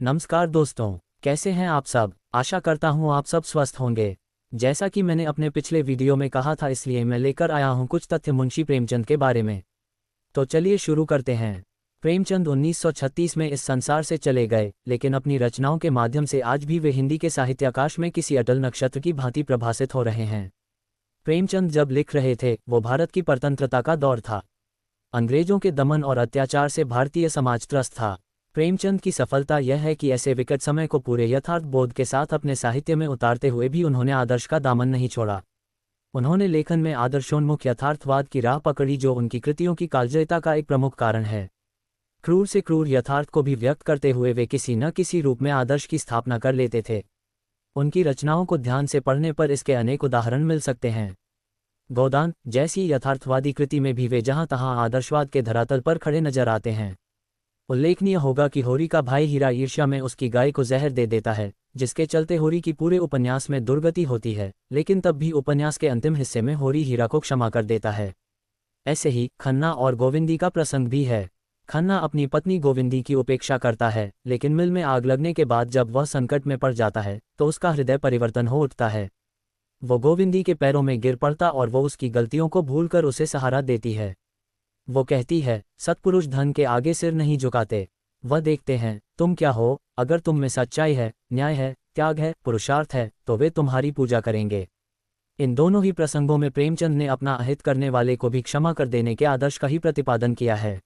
नमस्कार दोस्तों, कैसे हैं आप सब। आशा करता हूं आप सब स्वस्थ होंगे। जैसा कि मैंने अपने पिछले वीडियो में कहा था, इसलिए मैं लेकर आया हूं कुछ तथ्य मुंशी प्रेमचंद के बारे में। तो चलिए शुरू करते हैं। प्रेमचंद 1936 में इस संसार से चले गए, लेकिन अपनी रचनाओं के माध्यम से आज भी वे हिंदी के साहित्याकाश में किसी अटल नक्षत्र की भांति प्रभासित हो रहे हैं। प्रेमचंद जब लिख रहे थे, वो भारत की परतंत्रता का दौर था। अंग्रेजों के दमन और अत्याचार से भारतीय समाज त्रस्त था। प्रेमचंद की सफलता यह है कि ऐसे विकट समय को पूरे यथार्थ बोध के साथ अपने साहित्य में उतारते हुए भी उन्होंने आदर्श का दामन नहीं छोड़ा। उन्होंने लेखन में आदर्शोन्मुख यथार्थवाद की राह पकड़ी, जो उनकी कृतियों की कालजयता का एक प्रमुख कारण है। क्रूर से क्रूर यथार्थ को भी व्यक्त करते हुए वे किसी न किसी रूप में आदर्श की स्थापना कर लेते थे। उनकी रचनाओं को ध्यान से पढ़ने पर इसके अनेक उदाहरण मिल सकते हैं। गोदान जैसी यथार्थवादी कृति में भी वे जहां तहां आदर्शवाद के धरातल पर खड़े नजर आते हैं। उल्लेखनीय होगा कि होरी का भाई हीरा ईर्ष्या में उसकी गाय को जहर दे देता है, जिसके चलते होरी की पूरे उपन्यास में दुर्गति होती है, लेकिन तब भी उपन्यास के अंतिम हिस्से में होरी हीरा को क्षमा कर देता है। ऐसे ही खन्ना और गोविंदी का प्रसंग भी है। खन्ना अपनी पत्नी गोविंदी की उपेक्षा करता है, लेकिन मिल में आग लगने के बाद जब वह संकट में पड़ जाता है तो उसका हृदय परिवर्तन हो उठता है। वो गोविंदी के पैरों में गिर पड़ता और वो उसकी गलतियों को भूलकर उसे सहारा देती है। वो कहती है, सत्पुरुष धन के आगे सिर नहीं झुकाते, वह देखते हैं तुम क्या हो। अगर तुम में सच्चाई है, न्याय है, त्याग है, पुरुषार्थ है, तो वे तुम्हारी पूजा करेंगे। इन दोनों ही प्रसंगों में प्रेमचंद ने अपना अहित करने वाले को भी क्षमा कर देने के आदर्श का ही प्रतिपादन किया है।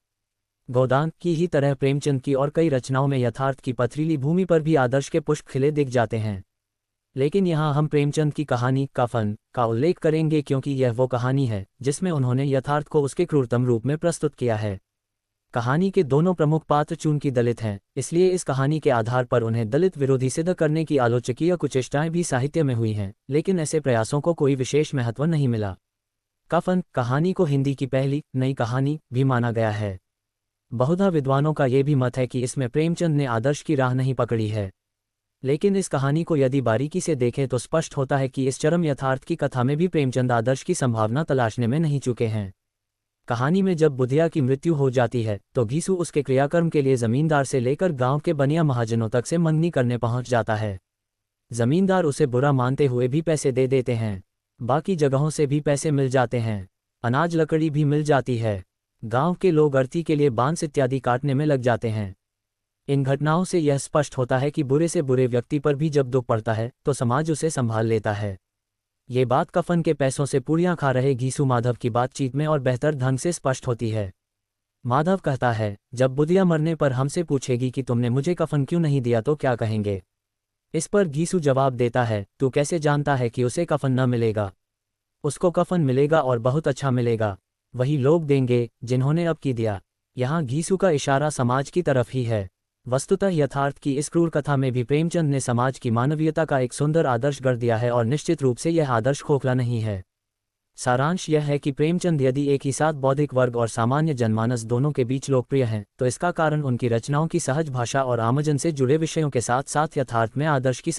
गोदान की ही तरह प्रेमचंद की और कई रचनाओं में यथार्थ की पथरीली भूमि पर भी आदर्श के पुष्प खिले दिख जाते हैं। लेकिन यहाँ हम प्रेमचंद की कहानी कफन का उल्लेख करेंगे, क्योंकि यह वो कहानी है जिसमें उन्होंने यथार्थ को उसके क्रूरतम रूप में प्रस्तुत किया है। कहानी के दोनों प्रमुख पात्र चूंकि दलित हैं, इसलिए इस कहानी के आधार पर उन्हें दलित विरोधी सिद्ध करने की आलोचकीय कुचेष्टाएं भी साहित्य में हुई हैं, लेकिन ऐसे प्रयासों को कोई विशेष महत्व नहीं मिला। कफन कहानी को हिंदी की पहली नई कहानी भी माना गया है। बहुधा विद्वानों का ये भी मत है कि इसमें प्रेमचंद ने आदर्श की राह नहीं पकड़ी है, लेकिन इस कहानी को यदि बारीकी से देखें तो स्पष्ट होता है कि इस चरम यथार्थ की कथा में भी प्रेमचंद आदर्श की संभावना तलाशने में नहीं चूके हैं। कहानी में जब बुधिया की मृत्यु हो जाती है तो घीसू उसके क्रियाकर्म के लिए जमींदार से लेकर गांव के बनिया महाजनों तक से मंगनी करने पहुंच जाता है। जमींदार उसे बुरा मानते हुए भी पैसे दे देते हैं। बाकी जगहों से भी पैसे मिल जाते हैं, अनाज लकड़ी भी मिल जाती है। गांव के लोग अर्थी के लिए बांस इत्यादि काटने में लग जाते हैं। इन घटनाओं से यह स्पष्ट होता है कि बुरे से बुरे व्यक्ति पर भी जब दुख पड़ता है तो समाज उसे संभाल लेता है। ये बात कफन के पैसों से पूड़ियां खा रहे घीसू माधव की बातचीत में और बेहतर ढंग से स्पष्ट होती है। माधव कहता है, जब बुधिया मरने पर हमसे पूछेगी कि तुमने मुझे कफन क्यों नहीं दिया तो क्या कहेंगे। इस पर घीसू जवाब देता है, तू कैसे जानता है कि उसे कफन न मिलेगा। उसको कफन मिलेगा और बहुत अच्छा मिलेगा। वही लोग देंगे जिन्होंने अब की दिया। यहाँ घीसू का इशारा समाज की तरफ ही है। वस्तुतः यथार्थ की इस क्रूर कथा में भी प्रेमचंद ने समाज की मानवीयता का एक सुंदर आदर्श गढ़ दिया है, और निश्चित रूप से यह आदर्श खोखला नहीं है। सारांश यह है कि प्रेमचंद यदि एक ही साथ बौद्धिक वर्ग और सामान्य जनमानस दोनों के बीच लोकप्रिय हैं, तो इसका कारण उनकी रचनाओं की सहज भाषा और आमजन से जुड़े विषयों के साथ साथ यथार्थ में आदर्श की